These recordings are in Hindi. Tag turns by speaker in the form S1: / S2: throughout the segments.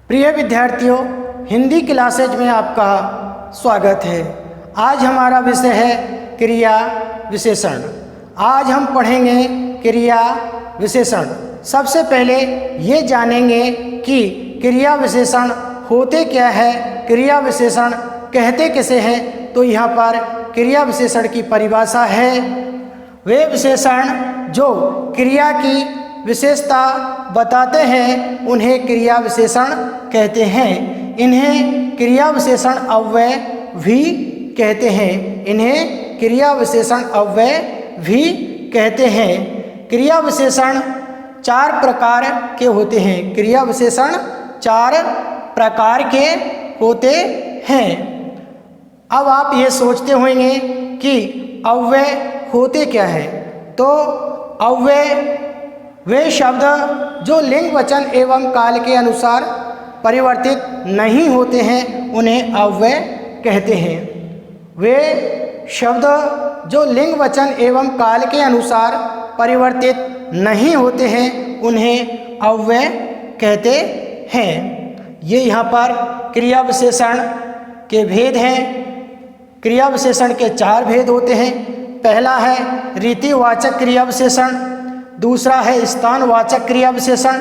S1: प्रिय विद्यार्थियों, हिंदी क्लासेज में आपका स्वागत है। आज हमारा विषय है क्रिया विशेषण। आज हम पढ़ेंगे क्रिया विशेषण। सबसे पहले ये जानेंगे कि क्रिया विशेषण होते क्या है, क्रिया विशेषण कहते किसे हैं। तो यहाँ पर क्रिया विशेषण की परिभाषा है, वे विशेषण जो क्रिया की विशेषता बताते हैं उन्हें क्रिया विशेषण कहते हैं। इन्हें क्रिया विशेषण अव्यय भी कहते हैं। इन्हें क्रिया विशेषण अव्यय भी कहते हैं। क्रिया विशेषण 4 प्रकार के होते हैं। क्रिया विशेषण 4 प्रकार के होते हैं। अब आप ये सोचते होंगे कि अव्यय होते क्या है। तो अव्यय वे शब्द जो लिंग वचन एवं काल के अनुसार परिवर्तित नहीं होते हैं उन्हें अव्यय कहते हैं। वे शब्द जो लिंग वचन एवं काल के अनुसार परिवर्तित नहीं होते हैं उन्हें अव्यय कहते हैं। ये यहाँ पर क्रिया विशेषण के भेद हैं। क्रिया विशेषण के 4 भेद होते हैं। पहला है रीतिवाचक क्रिया विशेषण, दूसरा है स्थानवाचक क्रिया विशेषण,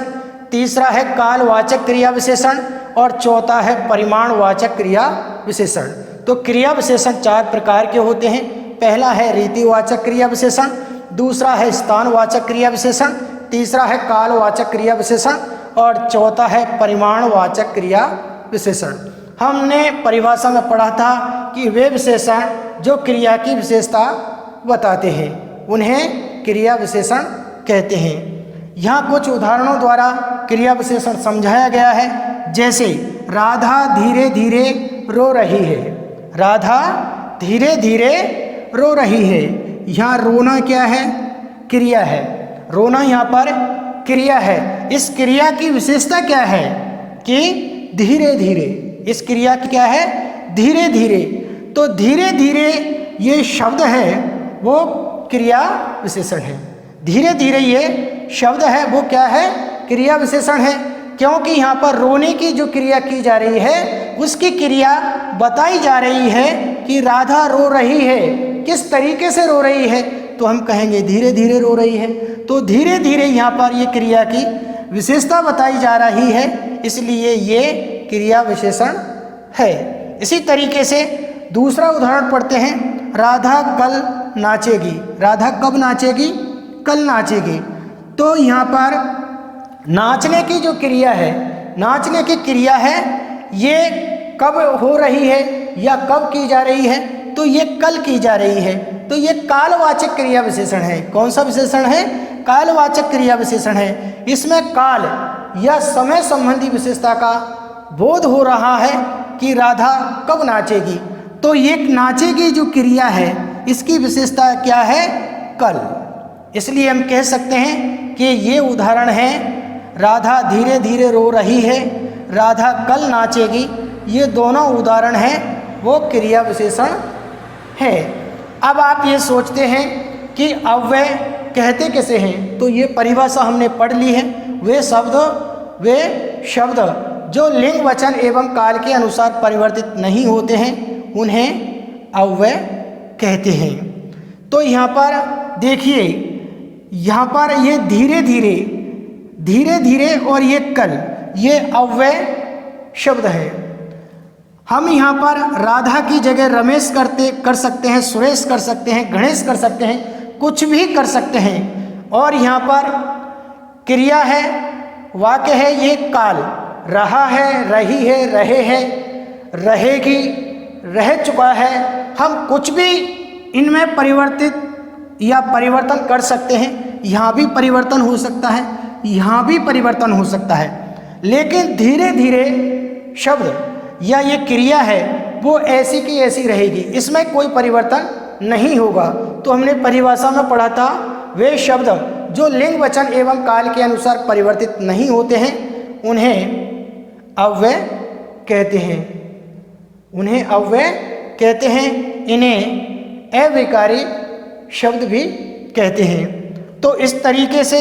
S1: तीसरा है कालवाचक क्रिया विशेषण और चौथा है परिमाणवाचक क्रिया विशेषण। तो क्रिया विशेषण 4 प्रकार के होते हैं। पहला है रीतिवाचक क्रिया विशेषण, दूसरा है स्थानवाचक क्रिया विशेषण, तीसरा है कालवाचक क्रिया विशेषण और चौथा है परिमाणवाचक क्रिया विशेषण। हमने परिभाषा में पढ़ा था कि वे विशेषण जो क्रिया की विशेषता बताते हैं उन्हें क्रिया विशेषण कहते हैं। यहाँ कुछ उदाहरणों द्वारा क्रिया विशेषण समझाया गया है। जैसे राधा धीरे धीरे रो रही है। राधा धीरे धीरे रो रही है। यहाँ रोना क्या है? क्रिया है। रोना यहाँ पर क्रिया है। इस क्रिया की विशेषता क्या है कि धीरे धीरे। इस क्रिया की क्या है? धीरे धीरे। तो धीरे धीरे ये शब्द है वो क्रिया विशेषण है। धीरे धीरे ये शब्द है वो क्या है? क्रिया विशेषण है। क्योंकि यहाँ पर रोने की जो क्रिया की जा रही है उसकी क्रिया बताई जा रही है कि राधा रो रही है। किस तरीके से रो रही है? तो हम कहेंगे धीरे धीरे रो रही है। तो धीरे धीरे यहाँ पर ये क्रिया की विशेषता बताई जा रही है, इसलिए ये क्रिया विशेषण है। इसी तरीके से दूसरा उदाहरण पढ़ते हैं। राधा कल नाचेगी। राधा कब नाचेगी? कल नाचेगी। तो यहाँ पर नाचने की जो क्रिया है, नाचने की क्रिया है ये कब हो रही है या कब की जा रही है? तो ये कल की जा रही है। तो ये कालवाचक क्रिया विशेषण है। कौन सा विशेषण है? कालवाचक क्रिया विशेषण है। इसमें काल या समय संबंधी विशेषता का बोध हो रहा है कि राधा कब नाचेगी। तो ये नाचेगी जो क्रिया है इसकी विशेषता क्या है? कल। इसलिए हम कह सकते हैं कि ये उदाहरण है राधा धीरे धीरे रो रही है, राधा कल नाचेगी। ये दोनों उदाहरण हैं वो क्रिया विशेषण है। अब आप ये सोचते हैं कि अव्यय कहते किसे हैं। तो ये परिभाषा हमने पढ़ ली है। वे शब्द जो लिंग वचन एवं काल के अनुसार परिवर्तित नहीं होते हैं उन्हें अव्यय कहते हैं। तो यहाँ पर देखिए, यहाँ पर ये धीरे धीरे, धीरे धीरे और ये कल, ये अव्यय शब्द है। हम यहाँ पर राधा की जगह रमेश कर सकते हैं, सुरेश कर सकते हैं, गणेश कर सकते हैं, कुछ भी कर सकते हैं। और यहाँ पर क्रिया है, वाक्य है ये काल। रहा है, रही है, रहे हैं, रहेगी, रह चुका है। हम कुछ भी इनमें परिवर्तित या परिवर्तन कर सकते हैं। यहाँ भी परिवर्तन हो सकता है, यहाँ भी परिवर्तन हो सकता है। लेकिन धीरे धीरे शब्द या ये क्रिया है वो ऐसी की ऐसी रहेगी, इसमें कोई परिवर्तन नहीं होगा। तो हमने परिभाषा में पढ़ा था वे शब्द जो लिंग वचन एवं काल के अनुसार परिवर्तित नहीं होते हैं उन्हें अव्यय कहते हैं। उन्हें अव्यय कहते हैं। इन्हें अविकारी शब्द भी कहते हैं। तो इस तरीके से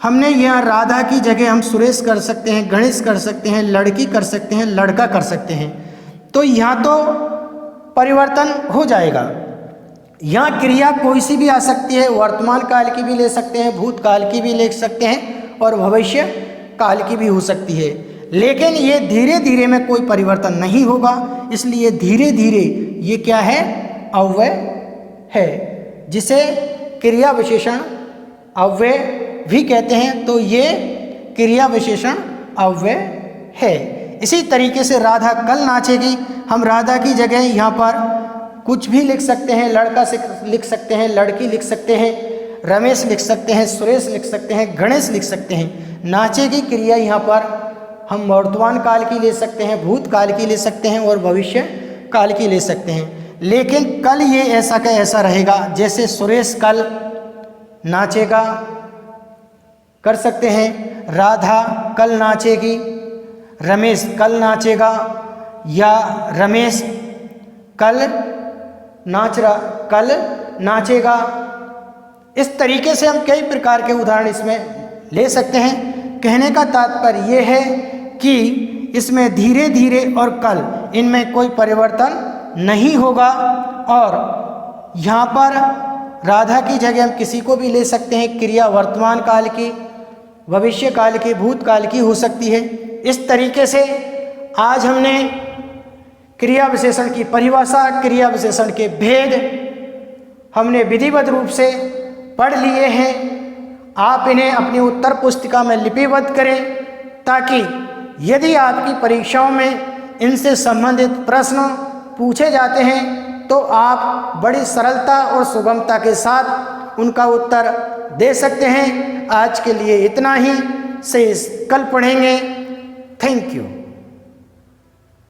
S1: हमने यहाँ राधा की जगह हम सुरेश कर सकते हैं, गणेश कर सकते हैं, लड़की कर सकते हैं, लड़का कर सकते हैं। तो यहाँ तो परिवर्तन हो जाएगा। यहाँ क्रिया कोई सी भी आ सकती है, वर्तमान काल की भी ले सकते हैं, भूतकाल की भी ले सकते हैं और भविष्य काल की भी हो सकती है। लेकिन ये धीरे धीरे में कोई परिवर्तन नहीं होगा, इसलिए धीरे धीरे ये क्या है, अव्यय है, जिसे क्रिया विशेषण अव्यय भी कहते हैं। तो ये क्रिया विशेषण अव्यय है। इसी तरीके से राधा कल नाचेगी, हम राधा की जगह यहाँ पर कुछ भी लिख सकते हैं, लड़का से लिख सकते हैं, लड़की लिख सकते हैं, रमेश लिख सकते हैं, सुरेश लिख सकते हैं, गणेश लिख सकते हैं। नाचेगी क्रिया यहाँ पर हम वर्तमान काल की ले सकते हैं, भूतकाल की ले सकते हैं और भविष्य काल की ले सकते हैं। लेकिन कल ये ऐसा का ऐसा रहेगा, जैसे सुरेश कल नाचेगा कर सकते हैं, राधा कल नाचेगी, रमेश कल नाचेगा, या रमेश कल नाचेगा। इस तरीके से हम कई प्रकार के उदाहरण इसमें ले सकते हैं। कहने का तात्पर्य यह है कि इसमें धीरे धीरे और कल इनमें कोई परिवर्तन नहीं होगा। और यहाँ पर राधा की जगह हम किसी को भी ले सकते हैं, क्रिया वर्तमान काल की, भविष्य काल की, भूतकाल की हो सकती है। इस तरीके से आज हमने क्रिया विशेषण की परिभाषा, क्रिया विशेषण के भेद हमने विधिवत रूप से पढ़ लिए हैं। आप इन्हें अपनी उत्तर पुस्तिका में लिपिबद्ध करें, ताकि यदि आपकी परीक्षाओं में इनसे संबंधित प्रश्न पूछे जाते हैं तो आप बड़ी सरलता और सुगमता के साथ उनका उत्तर दे सकते हैं। आज के लिए इतना ही, शेष कल पढ़ेंगे। Thank you.